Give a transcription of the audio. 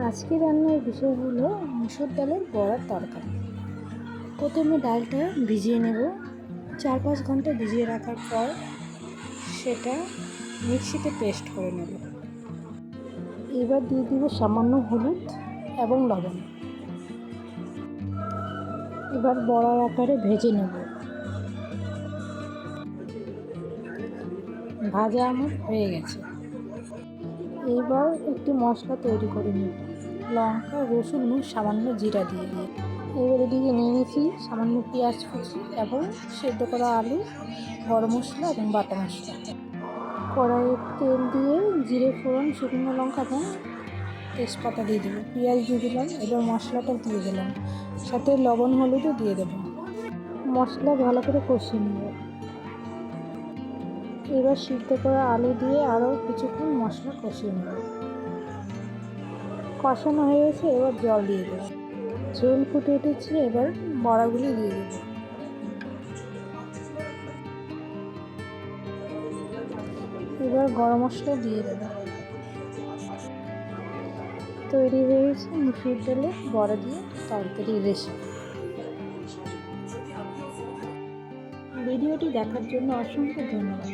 আজকে রান্নার বিষয় হলো মুসুর ডালের বড়ার তরকারি। প্রথমে ডালটা ভিজিয়ে নেব। 4-5 ঘন্টা ভিজিয়ে রাখার পর সেটা মিক্সিতে পেস্ট করে নেব। এবার দিয়ে দিব সামান্য হলুদ এবং লবণ। এবার বড়ার আকারে ভেজে নেব। ভাজা আমার হয়ে গেছে। এবার একটি মশলা তৈরি করে নেব। লঙ্কা, রসুন ও সামান্য জিরা দিয়ে এবার এদিকে নিয়ে নিয়েছি সামান্য পেঁয়াজ কুচি এবং সেদ্ধ করা আলু, গরম মশলা এবং বাটা মশলা। কড়াইয়ে তেল দিয়ে জিরে ফোড়ন, শুকনো লঙ্কা এবং তেজপাতা দিয়ে দেবো। পেঁয়াজ দিয়ে দিলাম। এবার মশলাটা দিয়ে দিলাম, সাথে লবণ হলুদও দিয়ে দেবো। মশলা ভালো করে কষিয়ে নেব। এবার সিদ্ধ করা আলু দিয়ে আরও কিছুক্ষণ মশলা কষিয়ে নেব। কষানো হয়ে গেছে, এবার জল দিয়ে দেবো। ঝোল ফুটে উঠেছে, এবার বড়াগুলি দিয়ে দেবো। এবার গরম মশলা দিয়ে দেবো। তৈরি হয়েছে মুসুর ডালের বড়া দিয়ে তরকারি রেসিপি। ভিডিওটি দেখার জন্য অসংখ্য ধন্যবাদ।